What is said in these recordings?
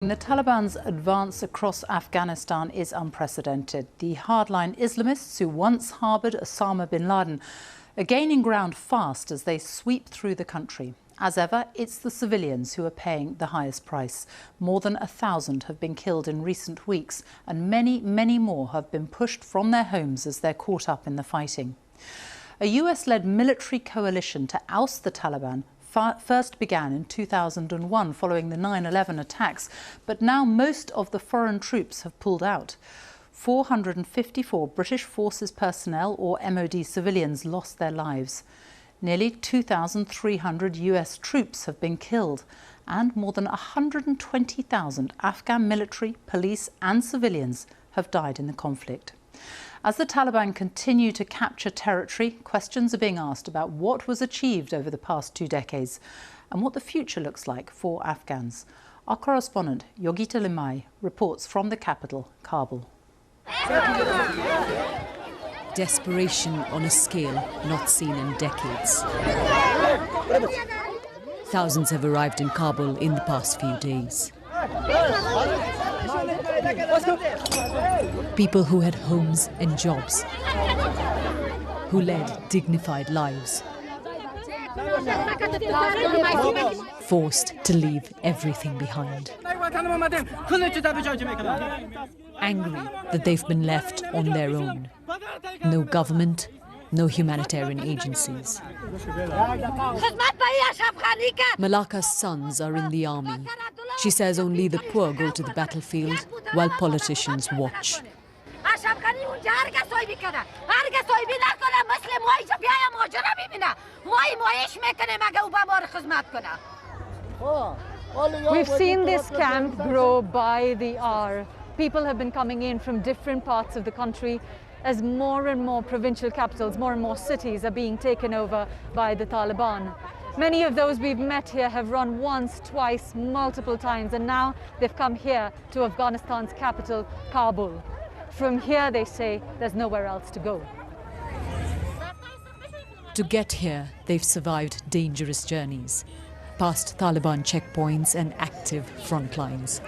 The Taliban's advance across Afghanistan is unprecedented. The hardline Islamists who once harboured Osama bin Laden are gaining ground fast as they sweep through the country. As ever, it's the civilians who are paying the highest price. More than 1,000 have been killed in recent weeks, and many, many more have been pushed from their homes as they're caught up in the fighting. A US-led military coalition to oust the Taliban first began in 2001 following the 9/11 attacks, but now most of the foreign troops have pulled out. 454 British Forces personnel or MOD civilians lost their lives. Nearly 2,300 US troops have been killed, and more than 120,000 Afghan military, police and civilians have died in the conflict. As the Taliban continue to capture territory, questions are being asked about what was achieved over the past 2 decades and what the future looks like for Afghans. Our correspondent, Yogita Limai, reports from the capital, Kabul. Desperation on a scale not seen in decades. Thousands have arrived in Kabul in the past few days. People who had homes and jobs, who led dignified lives, forced to leave everything behind. Angry that they've been left on their own. No government, no humanitarian agencies. Malaka's sons are in the army. She says only the poor go to the battlefield while politicians watch. We've seen this camp grow by the hour. People have been coming in from different parts of the country as more and more provincial capitals, more and more cities are being taken over by the Taliban. Many of those we've met here have run once, twice, multiple times, and now they've come here to Afghanistan's capital, Kabul. From here, they say, there's nowhere else to go. To get here, they've survived dangerous journeys, past Taliban checkpoints and active front lines.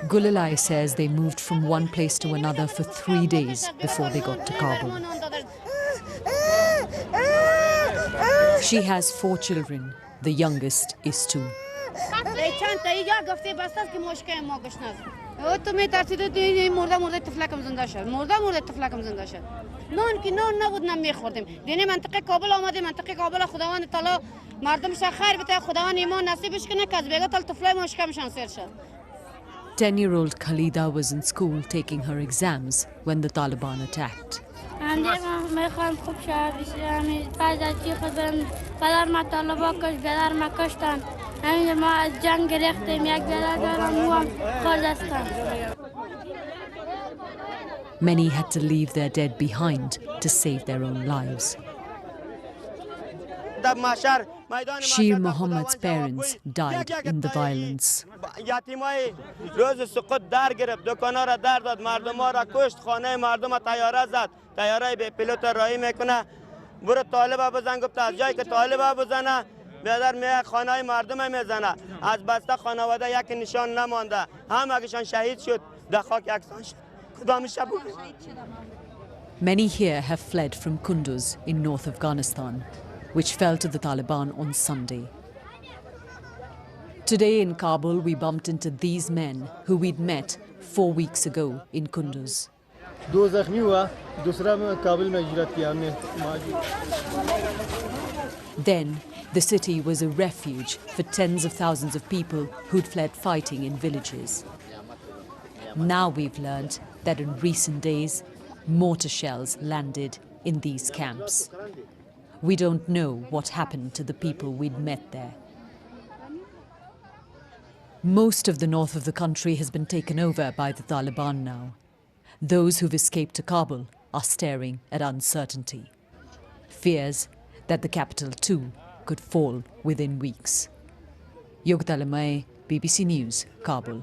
Gulalai says they moved from one place to another for 3 days before they got to Kabul. She has 4 children. The youngest is 2. Ten-year-old Khalida was in school taking her exams when the Taliban attacked. Many had to leave their dead behind to save their own lives. Shir Muhammad's parents died in the violence. Many here have fled from Kunduz in North Afghanistan, which fell to the Taliban on Sunday. Today in Kabul, we bumped into these men who we'd met 4 weeks ago in Kunduz. Then, the city was a refuge for tens of thousands of people who'd fled fighting in villages. Now we've learned that in recent days, mortar shells landed in these camps. We don't know what happened to the people we'd met there. Most of the north of the country has been taken over by the Taliban now. Those who've escaped to Kabul are staring at uncertainty. Fears that the capital too could fall within weeks. Yogita Limai, BBC News, Kabul.